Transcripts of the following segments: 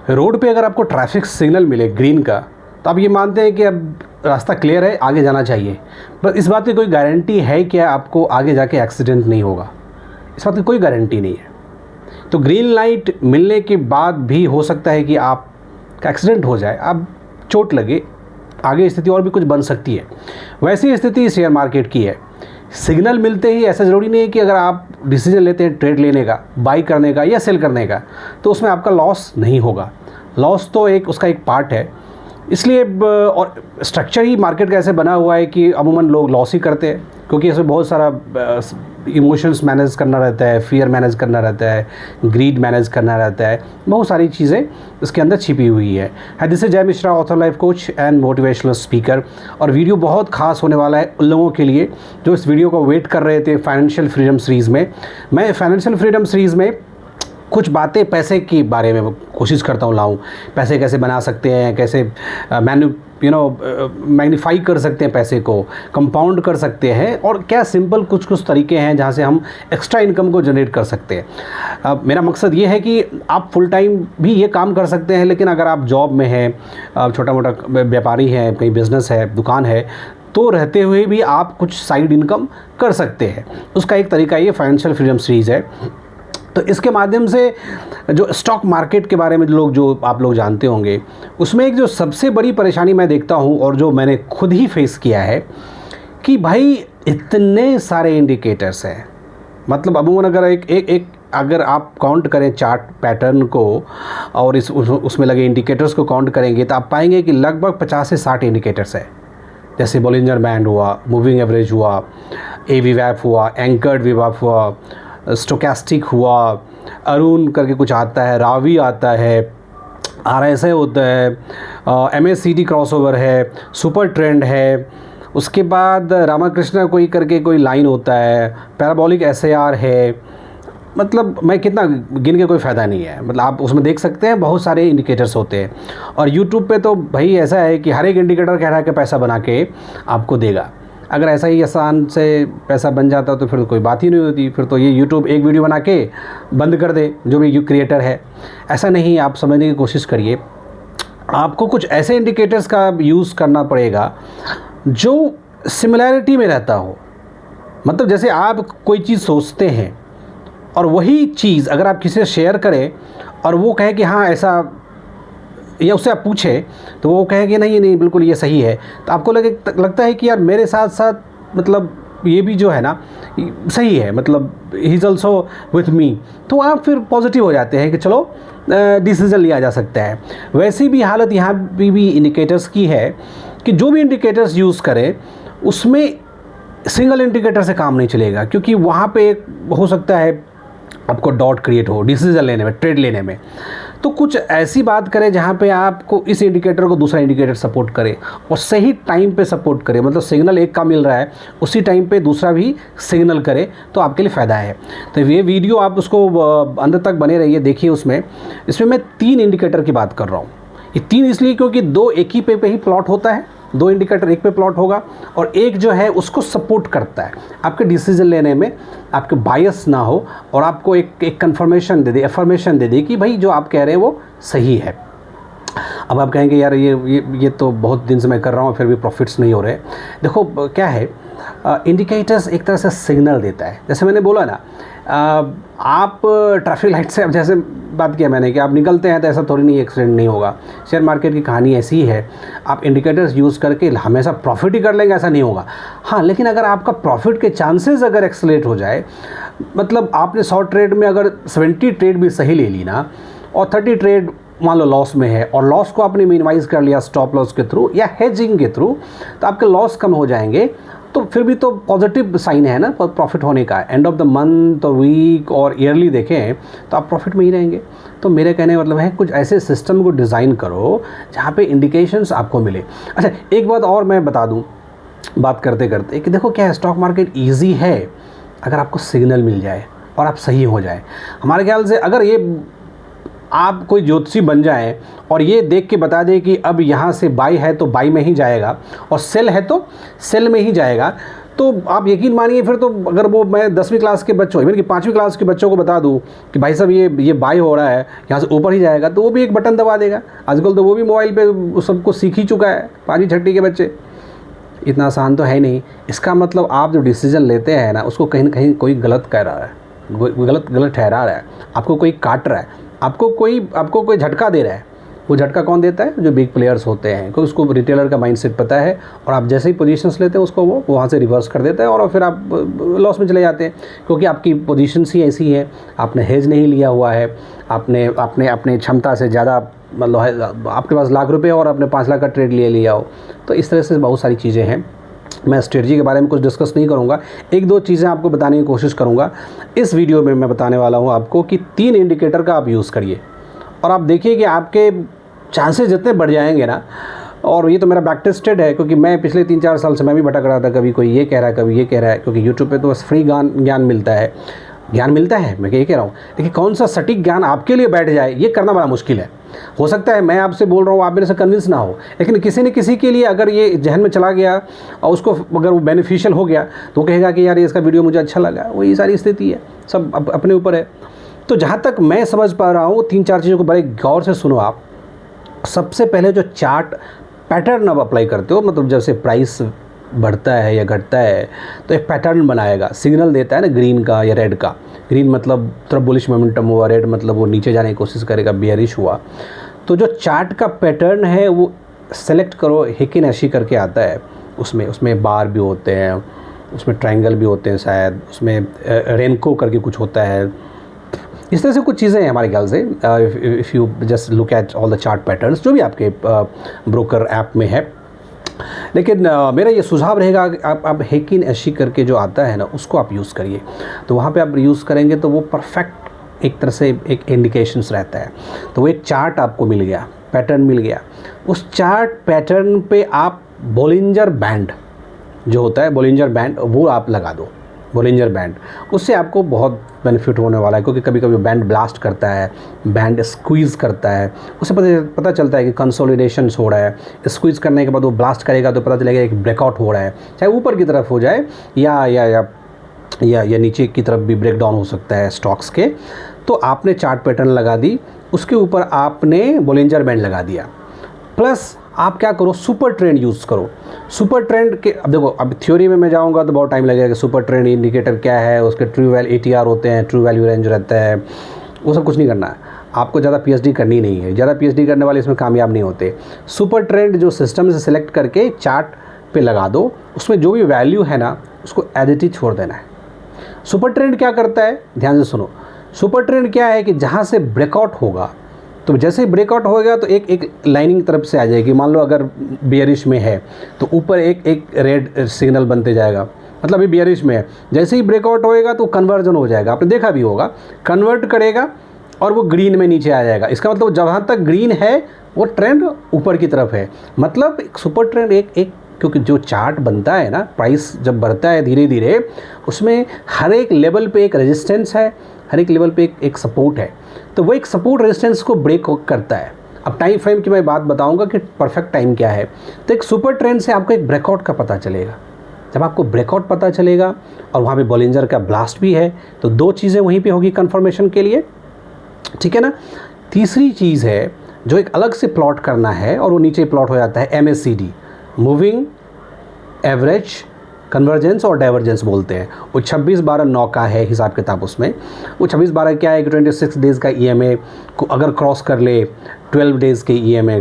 Road पे अगर आपको ट्रैफिक सिग्नल मिले ग्रीन का, तो आप ये मानते हैं कि अब रास्ता क्लियर है, आगे जाना चाहिए। बस इस बात की कोई गारंटी है कि आपको आगे जाके एक्सीडेंट नहीं होगा? इस बात की कोई गारंटी नहीं है। तो ग्रीन लाइट मिलने के बाद भी हो सकता है कि आपका एक्सीडेंट हो जाए, आप चोट लगे, आगे स्थिति और भी कुछ बन सकती है। वैसी स्थिति शेयर मार्केट की है। सिग्नल मिलते ही ऐसा ज़रूरी नहीं है कि अगर आप डिसीजन लेते हैं ट्रेड लेने का, बाई करने का या सेल करने का, तो उसमें आपका लॉस नहीं होगा। लॉस तो उसका एक पार्ट है। इसलिए और स्ट्रक्चर ही मार्केट का ऐसे बना हुआ है कि अमूमन लोग लॉस ही करते हैं, क्योंकि इसमें बहुत सारा इमोशंस मैनेज करना रहता है, फियर मैनेज करना रहता है, ग्रीड मैनेज करना रहता है, बहुत सारी चीज़ें इसके अंदर छिपी हुई है। दिस इज जय Mishra, author, life coach and motivational speaker. और वीडियो बहुत खास होने वाला है उन लोगों के लिए जो इस वीडियो को वेट कर रहे थे फाइनेंशियल फ्रीडम सीरीज़ में। मैं फाइनेंशियल फ्रीडम सीरीज़ में कुछ बातें पैसे के बारे में कोशिश करता हूँ लाऊं। पैसे कैसे बना सकते हैं, कैसे मैग्नीफाई कर सकते हैं पैसे को, कंपाउंड कर सकते हैं, और क्या सिंपल कुछ तरीके हैं जहाँ से हम एक्स्ट्रा इनकम को जनरेट कर सकते हैं। मेरा मकसद ये है कि आप फुल टाइम भी ये काम कर सकते हैं, लेकिन अगर आप जॉब में हैं, छोटा मोटा व्यापारी हैं, कहीं बिज़नेस है, दुकान है, तो रहते हुए भी आप कुछ साइड इनकम कर सकते हैं। उसका एक तरीका ये फाइनेंशियल फ्रीडम सीरीज़ है। तो इसके माध्यम से जो स्टॉक मार्केट के बारे में जो आप लोग जानते होंगे, उसमें एक जो सबसे बड़ी परेशानी मैं देखता हूं और जो मैंने खुद ही फेस किया है कि भाई इतने सारे इंडिकेटर्स हैं। मतलब अमूमन अगर अगर आप काउंट करें चार्ट पैटर्न को और उसमें लगे इंडिकेटर्स को काउंट करेंगे, तो आप पाएंगे कि लगभग 50 से 60 इंडिकेटर्स है। जैसे बॉलिंजर बैंड हुआ, मूविंग एवरेज हुआ, AVWAP हुआ, एंकर्ड VWAP हुआ, स्टोकेस्टिक हुआ, अरुण करके कुछ आता है, रावी आता है, RSI होता है, MACD क्रॉसओवर है, सुपर ट्रेंड है, उसके बाद रामाकृष्णा कोई लाइन होता है, पैराबोलिक SAR है। मतलब मैं कितना गिन के कोई फ़ायदा नहीं है। मतलब आप उसमें देख सकते हैं बहुत सारे इंडिकेटर्स होते हैं। और यूट्यूब पे तो भाई ऐसा है कि हर एक इंडिकेटर कह रहा है कि पैसा बना के आपको देगा। अगर ऐसा ही आसान से पैसा बन जाता तो फिर कोई बात ही नहीं होती। फिर तो ये यूट्यूब एक वीडियो बना के बंद कर दे जो भी क्रिएटर है। ऐसा नहीं, आप समझने की कोशिश करिए। आपको कुछ ऐसे इंडिकेटर्स का यूज़ करना पड़ेगा जो सिमिलैरिटी में रहता हो। मतलब जैसे आप कोई चीज़ सोचते हैं और वही चीज़ अगर आप किसी से शेयर करें और वो कहे कि हाँ ऐसा, या उससे आप पूछें तो वो कहे कि नहीं बिल्कुल ये सही है, तो आपको लगता है कि यार मेरे साथ साथ मतलब ये भी जो है ना सही है, मतलब he is also with me. तो आप फिर पॉजिटिव हो जाते हैं कि चलो डिसीज़न लिया जा सकता है। वैसी भी हालत यहाँ भी इंडिकेटर्स की है कि जो भी इंडिकेटर्स यूज़ करें उसमें सिंगल इंडिकेटर से काम नहीं चलेगा, क्योंकि वहाँ पे हो सकता है आपको डॉट क्रिएट हो डिसीजन लेने में, ट्रेड लेने में। तो कुछ ऐसी बात करें जहाँ पे आपको इस इंडिकेटर को दूसरा इंडिकेटर सपोर्ट करे और सही टाइम पे सपोर्ट करे। मतलब सिग्नल एक का मिल रहा है, उसी टाइम पे दूसरा भी सिग्नल करे तो आपके लिए फ़ायदा है। तो ये वीडियो आप उसको अंत तक बने रहिए, देखिए। इसमें मैं 3 इंडिकेटर की बात कर रहा हूँ। ये 3 इसलिए क्योंकि 2 एक ही पे ही प्लॉट होता है, 2 इंडिकेटर एक पे प्लॉट होगा और एक जो है उसको सपोर्ट करता है आपके डिसीजन लेने में, आपके बायस ना हो और आपको एक कंफर्मेशन दे दे, एफर्मेशन दे दे कि भाई जो आप कह रहे हैं वो सही है। अब आप कहेंगे यार ये तो बहुत दिन से मैं कर रहा हूँ फिर भी प्रॉफिट्स नहीं हो रहे। देखो क्या है, इंडिकेटर्स एक तरह से सिग्नल देता है। जैसे मैंने बोला ना, आप ट्रैफिक लाइट से, अब जैसे बात किया मैंने कि आप निकलते हैं तो ऐसा थोड़ी नहीं एक्सीडेंट नहीं होगा। शेयर मार्केट की कहानी ऐसी ही है, आप इंडिकेटर्स यूज़ करके हमेशा प्रॉफिट ही कर लेंगे ऐसा नहीं होगा। हाँ, लेकिन अगर आपका प्रॉफिट के चांसेस अगर एक्सलेट हो जाए, मतलब आपने 100 ट्रेड में अगर 70 ट्रेड भी सही ले ली ना और 30 ट्रेड मान लो लॉस में है और लॉस को आपने मिनिमाइज़ कर लिया स्टॉप लॉस के थ्रू या हेजिंग के थ्रू, तो आपके लॉस कम हो जाएंगे। तो फिर भी तो पॉजिटिव साइन है ना प्रॉफिट होने का। एंड ऑफ द मंथ और वीक और ईयरली देखें तो आप प्रॉफिट में ही रहेंगे। तो मेरे कहने का मतलब है कुछ ऐसे सिस्टम को डिज़ाइन करो जहाँ पे इंडिकेशंस आपको मिले। अच्छा, एक बात और मैं बता दूँ बात करते करते कि देखो क्या है, स्टॉक मार्केट ईजी है अगर आपको सिग्नल मिल जाए और आप सही हो जाए। हमारे ख्याल से अगर ये आप कोई ज्योतिषी बन जाए और ये देख के बता दे कि अब यहाँ से बाई है तो बाई में ही जाएगा और सेल है तो सेल में ही जाएगा, तो आप यकीन मानिए फिर तो अगर वो मैं 10वीं क्लास के बच्चों इवन कि 5वीं क्लास के बच्चों को बता दूं कि भाई साहब ये बाई हो रहा है, यहाँ से ऊपर ही जाएगा, तो वो भी एक बटन दबा देगा। आजकल तो वो भी मोबाइल पे सबको सीख ही चुका है, 5वीं 6वीं के बच्चे। इतना आसान तो है नहीं। इसका मतलब आप जो डिसीजन लेते हैं ना, उसको कहीं ना कहीं कोई गलत कह रहा है, गलत ठहरा रहा है, आपको कोई काट रहा है, आपको कोई झटका दे रहा है। वो झटका कौन देता है? जो बिग प्लेयर्स होते हैं, क्योंकि उसको रिटेलर का माइंडसेट पता है, और आप जैसे ही पोजीशंस लेते हैं उसको वो वहाँ से रिवर्स कर देता है और फिर आप लॉस में चले जाते हैं, क्योंकि आपकी पोजीशंस ही ऐसी है, आपने हेज नहीं लिया हुआ है, आपने अपने क्षमता से ज़्यादा मतलब है, आपके पास लाख रुपये और आपने 5 लाख का ट्रेड लिया हो। तो इस तरह से बहुत सारी चीज़ें हैं। मैं स्ट्रेटजी के बारे में कुछ डिस्कस नहीं करूंगा, 1-2 चीज़ें आपको बताने की कोशिश करूंगा इस वीडियो में। मैं बताने वाला हूं आपको कि 3 इंडिकेटर का आप यूज़ करिए और आप देखिए कि आपके चांसेस जितने बढ़ जाएंगे ना। और ये तो मेरा बैक टेस्टेड है, क्योंकि मैं पिछले 3-4 साल से मैं भी भटक रहा था, कभी कोई ये कह रहा है, कभी ये कह रहा है, क्योंकि यूट्यूब पे तो बस फ्री ज्ञान मिलता है, मैं ये कह रहा हूँ। लेकिन कौन सा सटीक ज्ञान आपके लिए बैठ जाए, ये करना बड़ा मुश्किल है। हो सकता है मैं आपसे बोल रहा हूँ, आप मेरे से कन्विंस ना हो, लेकिन किसी न किसी के लिए अगर ये जहन में चला गया और उसको अगर वो बेनिफिशियल हो गया तो वो कहेगा कि यार ये इसका वीडियो मुझे अच्छा लगा। वही सारी स्थिति है, सब अपने ऊपर है। तो जहाँ तक मैं समझ पा रहा हूँ, 3-4 चीज़ों को बड़े गौर से सुनो आप। सबसे पहले जो चार्ट पैटर्न आप अप्लाई करते हो, मतलब जैसे प्राइस बढ़ता है या घटता है तो एक पैटर्न बनाएगा, सिग्नल देता है ना, ग्रीन का या रेड का। ग्रीन मतलब थोड़ा बुलिश मोमेंटम हुआ, रेड मतलब वो नीचे जाने की कोशिश करेगा, बियरिश हुआ। तो जो चार्ट का पैटर्न है वो सेलेक्ट करो, हिकिन-एशी करके आता है, उसमें बार भी होते हैं, उसमें ट्रायंगल भी होते हैं शायद, उसमें रेनको करके कुछ होता है। इस तरह से कुछ चीज़ें हैं हमारे ख्याल से। If you just look at all the chart patterns जो भी आपके ब्रोकर ऐप में है। लेकिन मेरा ये सुझाव रहेगा कि आप हिकिन-एशी करके जो आता है ना, उसको आप यूज़ करिए। तो वहाँ पे आप यूज़ करेंगे तो वो परफेक्ट एक तरह से एक इंडिकेशंस रहता है। तो वो एक चार्ट आपको मिल गया, पैटर्न मिल गया। उस चार्ट पैटर्न पे आप बोलिंजर बैंड जो होता है, बोलिंजर बैंड, वो आप लगा दो, बोलिंजर बैंड। उससे आपको बहुत बेनिफिट होने वाला है, क्योंकि कभी कभी बैंड ब्लास्ट करता है, बैंड स्क्वीज़ करता है, उससे पता चलता है कि कंसोलिडेशन हो रहा है। स्क्वीज़ करने के बाद वो ब्लास्ट करेगा तो पता चलेगा कि ब्रेकआउट हो रहा है, चाहे ऊपर की तरफ हो जाए या नीचे की तरफ भी ब्रेक डाउन हो सकता है स्टॉक्स के। तो आपने चार्ट पैटर्न लगा दी, उसके ऊपर आपने बोलिंजर बैंड लगा दिया, प्लस आप क्या करो, सुपर ट्रेंड यूज़ करो। सुपर ट्रेंड के अब देखो, अब थ्योरी में मैं जाऊंगा तो बहुत टाइम लगेगा कि सुपर ट्रेंड इंडिकेटर क्या है, उसके ट्रू वैल्यू ATR होते हैं, ट्रू वैल्यू रेंज रहता है, वो सब कुछ नहीं करना है आपको। ज़्यादा PhD करनी नहीं है, ज़्यादा PhD करने वाले इसमें कामयाब नहीं होते। सुपर ट्रेंड जो सिस्टम से सिलेक्ट करके चार्ट पे लगा दो, उसमें जो भी वैल्यू है ना उसको एज इट इज छोड़ देना है। सुपर ट्रेंड क्या करता है, ध्यान से सुनो। सुपर ट्रेंड क्या है कि जहाँ से ब्रेकआउट होगा, तो जैसे ही ब्रेकआउट होएगा तो एक लाइनिंग तरफ से आ जाएगी। मान लो अगर बियरिश में है तो ऊपर एक रेड सिग्नल बनते जाएगा, मतलब अभी बियरिश में है। जैसे ही ब्रेकआउट होएगा तो कन्वर्जन हो जाएगा, आपने देखा भी होगा, कन्वर्ट करेगा और वो ग्रीन में नीचे आ जाएगा। इसका मतलब जहाँ तक ग्रीन है वो ट्रेंड ऊपर की तरफ है। मतलब एक सुपर ट्रेंड एक क्योंकि जो चार्ट बनता है ना, प्राइस जब बढ़ता है धीरे धीरे, उसमें हर एक लेवल पे एक रेजिस्टेंस है, हर एक लेवल पे एक सपोर्ट है। तो वो एक सपोर्ट रेजिस्टेंस को ब्रेक करता है। अब टाइम फ्रेम की मैं बात बताऊंगा कि परफेक्ट टाइम क्या है। तो एक सुपर ट्रेंड से आपको एक ब्रेकआउट का पता चलेगा। जब आपको ब्रेकआउट पता चलेगा और वहाँ पे बॉलिंजर का ब्लास्ट भी है, तो 2 चीज़ें वहीं पे होगी कंफर्मेशन के लिए, ठीक है ना। तीसरी चीज़ है जो एक अलग से प्लॉट करना है, और वो नीचे प्लॉट हो जाता है MACD, मूविंग एवरेज कन्वर्जेंस और डाइवर्जेंस बोलते हैं। वो 26-12-9 का है हिसाब किताब। उसमें वो 26-12 क्या है कि 26 डेज़ का EMA को अगर क्रॉस कर ले 12 डेज़ के EMA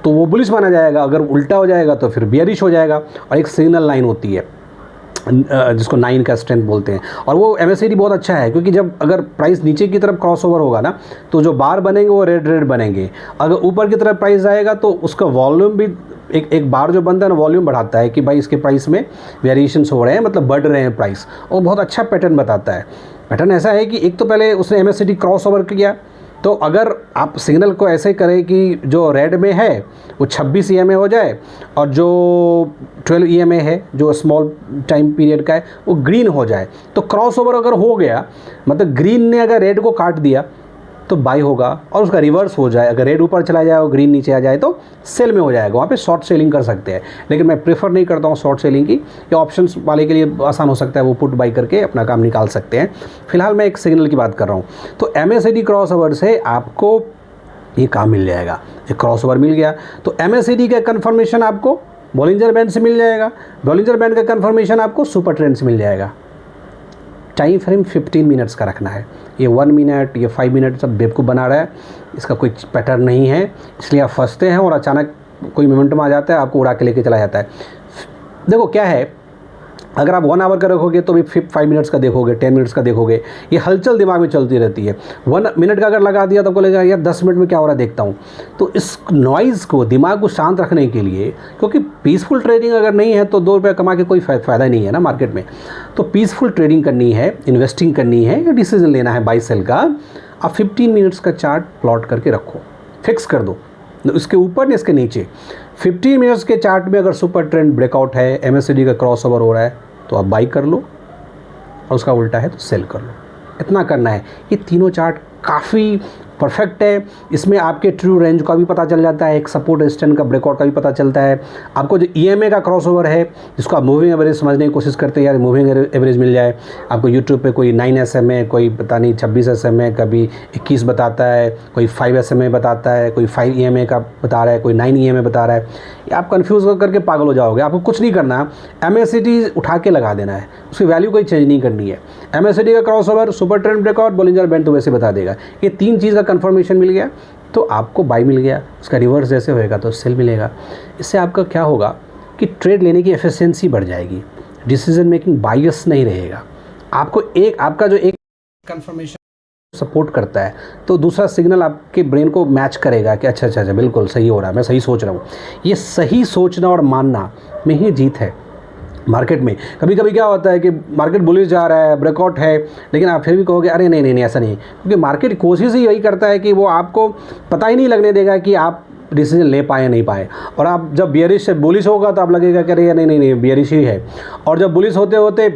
तो वो बुलिश माना जाएगा, अगर उल्टा हो जाएगा तो फिर बियरिश हो जाएगा। और एक सिग्नल लाइन होती है जिसको 9 का स्ट्रेंथ बोलते हैं। और वो MACD बहुत अच्छा है, क्योंकि जब अगर प्राइस नीचे की तरफ क्रॉस ओवर होगा ना, तो जो बार बनेंगे वो रेड बनेंगे। अगर ऊपर की तरफ प्राइस आएगा तो उसका वॉल्यूम भी एक बार जो बनता है ना, वॉल्यूम बढ़ाता है कि भाई इसके प्राइस में वेरिएशंस हो रहे हैं, मतलब बढ़ रहे हैं प्राइस। और बहुत अच्छा पैटर्न बताता है। पैटर्न ऐसा है कि एक तो पहले उसने MACD क्रॉस ओवर किया, तो अगर आप सिग्नल को ऐसे करें कि जो रेड में है वो 26 EMA हो जाए, और जो 12 EMA है जो स्मॉल टाइम पीरियड का है वो ग्रीन हो जाए। तो क्रॉस ओवर अगर हो गया, मतलब ग्रीन ने अगर रेड को काट दिया, तो बाई होगा, और उसका रिवर्स हो जाए, अगर रेड ऊपर चला जाए और ग्रीन नीचे आ जाए तो सेल में हो जाएगा, वहाँ पे शॉर्ट सेलिंग कर सकते हैं। लेकिन मैं प्रेफर नहीं करता हूँ शॉर्ट सेलिंग की, या ऑप्शंस वाले के लिए आसान हो सकता है, वो पुट बाई करके अपना काम निकाल सकते हैं। फिलहाल मैं एक सिग्नल की बात कर रहा हूँ। तो MACD क्रॉसओवर से आपको ये काम मिल जाएगा, एक क्रॉसओवर मिल गया तो MACD का कंफर्मेशन आपको बॉलिंजर बैंड से मिल जाएगा, बॉलिंजर बैंड का कंफर्मेशन आपको सुपर ट्रेंड से मिल जाएगा। टाइम फ्रेम 15 मिनट्स का रखना है, ये 1 मिनट, ये 5 मिनट सब बेवकूफ़ बना रहा है, इसका कोई पैटर्न नहीं है, इसलिए आप फंसते हैं और अचानक कोई मोमेंटम आ जाता है, आपको उड़ा के लेके चला जाता है। देखो क्या है, अगर आप 1 आवर का रखोगे तो भी 5 मिनट्स का देखोगे, 10 मिनट्स का देखोगे, ये हलचल दिमाग में चलती रहती है। 1 मिनट का अगर लगा दिया तो आपको लगेगा यार 10 मिनट में क्या हो रहा है देखता हूँ। तो इस नॉइज़ को, दिमाग को शांत रखने के लिए, क्योंकि पीसफुल ट्रेडिंग अगर नहीं है तो 2 रुपये कमा के कोई फ़ायदा नहीं है ना मार्केट में। तो पीसफुल ट्रेडिंग करनी है, इन्वेस्टिंग करनी है, या डिसीजन लेना है बाई सेल का, आप 15 मिनट्स का चार्ट प्लॉट करके रखो, फिक्स कर दो, इसके ऊपर नहीं इसके नीचे। 15 मिनट्स के चार्ट में अगर सुपर ट्रेंड ब्रेकआउट है, MACD का क्रॉसओवर हो रहा है तो आप बाई कर लो, और उसका उल्टा है तो सेल कर लो। इतना करना है। ये तीनों चार्ट काफ़ी परफेक्ट है, इसमें आपके ट्रू रेंज का भी पता चल जाता है, एक सपोर्ट रेजिस्टेंस का ब्रेकआउट का भी पता चलता है। आपको जो EMA का क्रॉसओवर है, जिसको आप मूविंग एवरेज समझने की कोशिश करते हैं, यार मूविंग एवरेज मिल जाए आपको। यूट्यूब पे कोई 9 SMA, कोई पता नहीं 26 SMA, कभी 21 बताता है, कोई 5 SMA बताता है, कोई 5 EMA का बता रहा है, कोई 9 EMA बता रहा है। ये आप कन्फ्यूज़ करके पागल हो जाओगे। आपको कुछ नहीं करना, MACD उठा के लगा देना है, उसकी वैल्यू कोई चेंज नहीं करनी है। MACD का crossover, super trend breakout, Bollinger band तो वैसे बता देगा। ये 3 चीज़ का कंफर्मेशन मिल गया तो आपको बाई मिल गया, उसका रिवर्स जैसे होएगा तो सेल मिलेगा। इससे आपका क्या होगा कि ट्रेड लेने की एफिशिएंसी बढ़ जाएगी, डिसीजन मेकिंग बायस नहीं रहेगा। आपको आपका जो एक कंफर्मेशन सपोर्ट करता है तो दूसरा सिग्नल आपके ब्रेन को मैच करेगा कि अच्छा बिल्कुल सही हो रहा है, मैं सही सोच रहा हूँ। ये सही सोचना और मानना में ही जीत है मार्केट में। कभी कभी क्या होता है कि मार्केट बुलिश जा रहा है, ब्रेकआउट है, लेकिन आप फिर भी कहोगे अरे नहीं ऐसा नहीं, क्योंकि मार्केट कोशिश ही यही करता है कि वो आपको पता ही नहीं लगने देगा कि आप डिसीजन ले पाए नहीं पाए। और आप जब बियरिश से बुलिश होगा तो आप लगेगा कि अरे नहीं बियरिश ही है, और जब बुलिश होते होते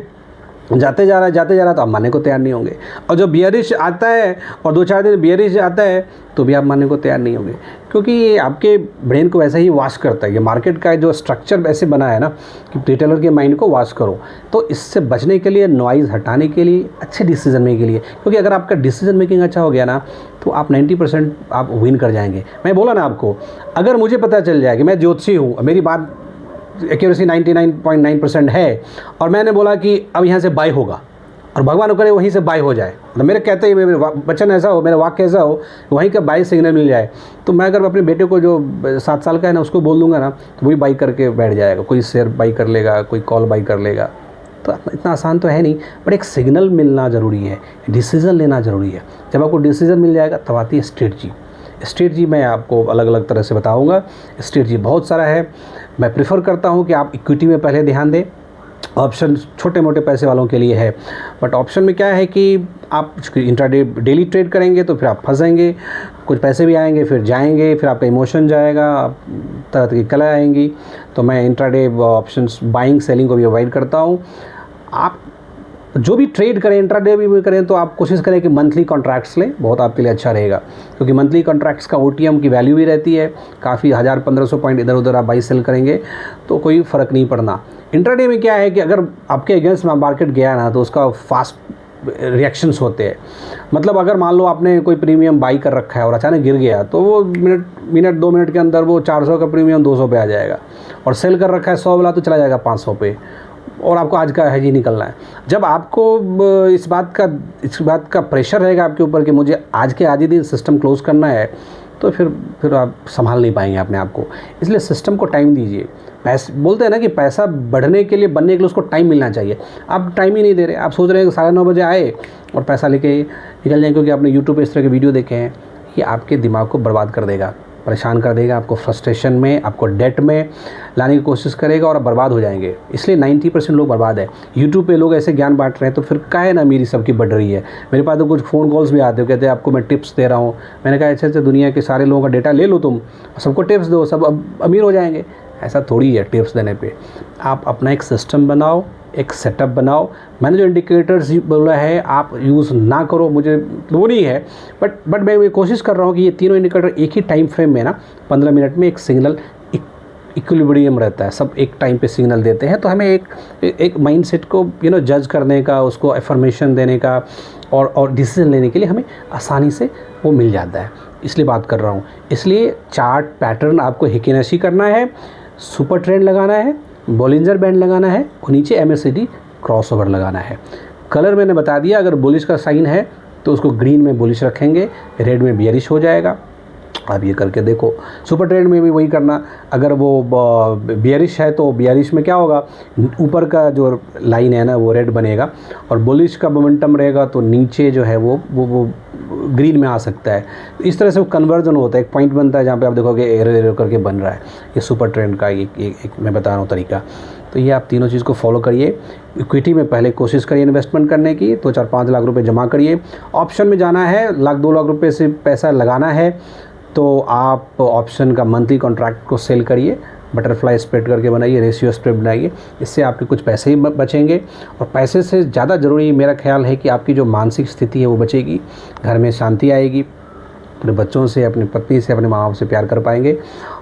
जाते जा रहा तो आप मानने को तैयार नहीं होंगे। और जब बियरिश आता है और 2-4 दिन बियरिश आता है तो भी आप मानने को तैयार नहीं होंगे, क्योंकि ये आपके ब्रेन को वैसे ही वॉश करता है। ये मार्केट का जो स्ट्रक्चर ऐसे बना है ना कि रिटेलर के माइंड को वॉश करो। तो इससे बचने के लिए, नॉइज़ हटाने के लिए, अच्छे डिसीजन मेकिंग के लिए, क्योंकि अगर आपका डिसीजन मेकिंग अच्छा हो गया ना तो आप 90% आप विन कर जाएंगे। मैं बोला ना आपको, अगर मुझे पता चल जाए कि मैं ज्योतिषी हूँ, मेरी बात एक्यूरेसी 99.9% है, और मैंने बोला कि अब यहाँ से बाय होगा, और भगवान करे वहीं से बाय हो जाए, मतलब मेरे कहते ही मेरे वचन ऐसा हो, मेरा वाक्य ऐसा हो, वहीं का बाय सिग्नल मिल जाए, तो मैं अगर अपने बेटे को जो 7 साल का है ना उसको बोल दूंगा ना तो वही बाई करके बैठ जाएगा। कोई शेयर बाई कर लेगा, कोई कॉल बाई कर लेगा। तो इतना आसान तो है नहीं, बट एक सिग्नल मिलना ज़रूरी है, डिसीज़न लेना ज़रूरी है। जब आपको डिसीज़न मिल जाएगा तब आती है स्ट्रेटजी मैं आपको अलग अलग तरह से बताऊंगा। स्ट्रेटजी बहुत सारा है। मैं प्रेफर करता हूं कि आप इक्विटी में पहले ध्यान दें। ऑप्शन छोटे मोटे पैसे वालों के लिए है, बट ऑप्शन में क्या है कि आप इंट्राडे डेली ट्रेड करेंगे तो फिर आप फंसेंगे, कुछ पैसे भी आएंगे फिर जाएंगे, फिर आपका इमोशन जाएगा, तरह तरह की कला आएंगी। तो मैं इंट्राडे ऑप्शंस बाइंग सेलिंग को भी अवॉइड करता हूँ। आप जो भी ट्रेड करें, इंट्राडे भी करें, तो आप कोशिश करें कि मंथली कॉन्ट्रैक्ट्स लें, बहुत आपके लिए अच्छा रहेगा, क्योंकि मंथली कॉन्ट्रैक्ट्स का OTM की वैल्यू भी रहती है। काफ़ी 1000-1500 पॉइंट इधर उधर आप बाई सेल करेंगे तो कोई फ़र्क नहीं पड़ना। इंट्राडे में क्या है कि अगर आपके अगेंस्ट मार्केट गया ना तो उसका फास्ट रिएक्शंस होते हैं। मतलब अगर मान लो आपने कोई प्रीमियम बाई कर रखा है और अचानक गिर गया तो वो मिनट 2 मिनट के अंदर वो 400 का प्रीमियम 200 पे आ जाएगा, और सेल कर रखा है 100 वाला तो चला जाएगा 500 पे, और आपको आज का हेज ही निकलना है। जब आपको इस बात का प्रेशर रहेगा आपके ऊपर कि मुझे आज के आज ही दिन सिस्टम क्लोज करना है, तो फिर आप संभाल नहीं पाएंगे अपने आप को। इसलिए सिस्टम को टाइम दीजिए। बोलते हैं ना कि पैसा बढ़ने के लिए, बनने के लिए उसको टाइम मिलना चाहिए। आप टाइम ही नहीं दे रहे। आप सोच रहे हैं कि 9:30 बजे आए और पैसा लेके निकल जाए, क्योंकि आपने यूट्यूब पे इस तरह के वीडियो देखे हैं। ये आपके दिमाग को बर्बाद कर देगा, परेशान कर देगा, आपको फ्रस्ट्रेशन में, आपको डेट में लाने की कोशिश करेगा और आप बर्बाद हो जाएंगे। इसलिए 90% लोग बर्बाद है। यूट्यूब पे लोग ऐसे ज्ञान बांट रहे हैं, तो फिर काहे ना मेरी सबकी बढ़ रही है। मेरे पास तो कुछ फ़ोन कॉल्स भी आते हो, कहते हैं आपको मैं टिप्स दे रहा हूँ। मैंने कहा अच्छा दुनिया के सारे लोगों का डेटा ले लो तुम, सबको टिप्स दो, सब अमीर हो जाएंगे। ऐसा थोड़ी है टिप्स देने पे। आप अपना एक सिस्टम बनाओ, एक सेटअप बनाओ। मैंने जो इंडिकेटर्स बोला है आप यूज़ ना करो, मुझे वो नहीं है, बट मैं कोशिश कर रहा हूँ कि ये तीनों इंडिकेटर एक ही टाइम फ्रेम में ना 15 मिनट में एक सिग्नल इक्विलिब्रियम रहता है, सब एक टाइम पे सिग्नल देते हैं, तो हमें एक माइंडसेट को जज करने का, उसको अफर्मेशन देने का और डिसीजन लेने के लिए हमें आसानी से वो मिल जाता है, इसलिए बात कर रहा हूँ। इसलिए चार्ट पैटर्न आपको हिकेनेशी करना है, सुपर ट्रेंड लगाना है, बॉलिंजर बैंड लगाना है और नीचे MACD क्रॉसओवर लगाना है। कलर मैंने बता दिया, अगर बुलिश का साइन है तो उसको ग्रीन में बुलिश रखेंगे, रेड में बियरिश हो जाएगा। आप ये करके देखो। सुपर ट्रेंड में भी वही करना, अगर वो बियरिश है तो बियरिश में क्या होगा, ऊपर का जो लाइन है ना वो रेड बनेगा, और बुलिश का मोमेंटम रहेगा तो नीचे जो है वो ग्रीन में आ सकता है। इस तरह से वो कन्वर्जन होता है, एक पॉइंट बनता है जहाँ पे आप देखोगे एरो करके बन रहा है। ये सुपर ट्रेंड का एक मैं बता रहा हूँ तरीका। तो ये आप तीनों चीज़ को फॉलो करिए। इक्विटी में पहले कोशिश करिए इन्वेस्टमेंट करने की, तो 4-5 लाख रुपए जमा करिए। ऑप्शन में जाना है, 1-2 लाख रुपए से पैसा लगाना है, तो आप ऑप्शन का मंथली कॉन्ट्रैक्ट को सेल करिए, बटरफ्लाई स्प्रेड करके बनाइए, रेशियो स्प्रेड बनाइए, इससे आपके कुछ पैसे ही बचेंगे। और पैसे से ज़्यादा ज़रूरी मेरा ख्याल है कि आपकी जो मानसिक स्थिति है वो बचेगी, घर में शांति आएगी, अपने बच्चों से, अपनी पत्नी से, अपने माँ बाप से प्यार कर पाएंगे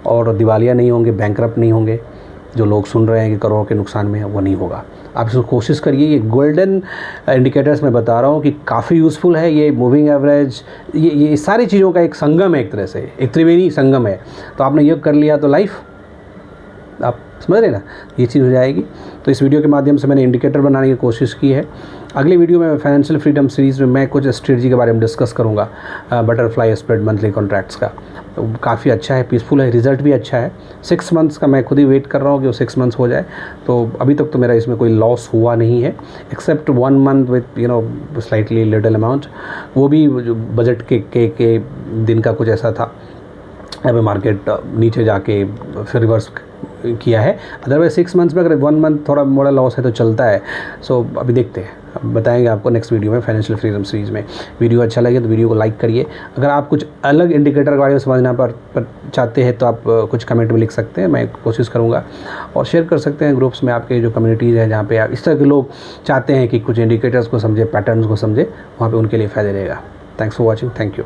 और दिवालिया नहीं होंगे, बैंकरप्ट नहीं होंगे। जो लोग सुन रहे हैं कि करोड़ों के नुकसान में है, वो नहीं होगा। आप इसको कोशिश करिए। ये गोल्डन इंडिकेटर्स मैं बता रहा हूँ कि काफ़ी यूज़फुल है। ये मूविंग एवरेज, ये सारी चीज़ों का एक संगम है, एक तरह से एक त्रिवेणी संगम है। तो आपने ये कर लिया तो लाइफ, आप समझ रहे ना, ये चीज़ हो जाएगी। तो इस वीडियो के माध्यम से मैंने इंडिकेटर बनाने की कोशिश की है। अगली वीडियो में फाइनेंशियल फ्रीडम सीरीज़ में मैं कुछ स्ट्रेटजी के बारे में डिस्कस करूँगा, बटरफ्लाई स्प्रेड मंथली कॉन्ट्रैक्ट्स का। तो काफ़ी अच्छा है, पीसफुल है, रिज़ल्ट भी अच्छा है। 6 मंथ्स का मैं खुद ही वेट कर रहा हूँ कि वो 6 मंथ्स हो जाए। तो अभी तक तो मेरा इसमें कोई लॉस हुआ नहीं है, except 1 month with slightly little amount, वो भी जो बजट के दिन का कुछ ऐसा था। अभी मार्केट नीचे जाके फिर रिवर्स किया है। अदरवाइज 6 मंथ्स में अगर 1 मंथ थोड़ा मोड़ा लॉस है तो चलता है। सो अभी देखते हैं, बताएंगे आपको नेक्स्ट वीडियो में फाइनेंशियल फ्रीडम सीरीज़ में। वीडियो अच्छा लगे तो वीडियो को लाइक करिए। अगर आप कुछ अलग इंडिकेटर के बारे में समझना पर चाहते हैं तो आप कुछ कमेंट में लिख सकते हैं, मैं कोशिश करूँगा। और शेयर कर सकते हैं ग्रुप्स में, आपके जो कम्युनिटीज़ हैं जहाँ पे आप इस तरह के लोग चाहते हैं कि कुछ इंडिकेटर्स को समझे, पैटर्न्स को समझे, वहाँ पर उनके लिए फ़ायदा रहेगा। Thanks for watching, thank you.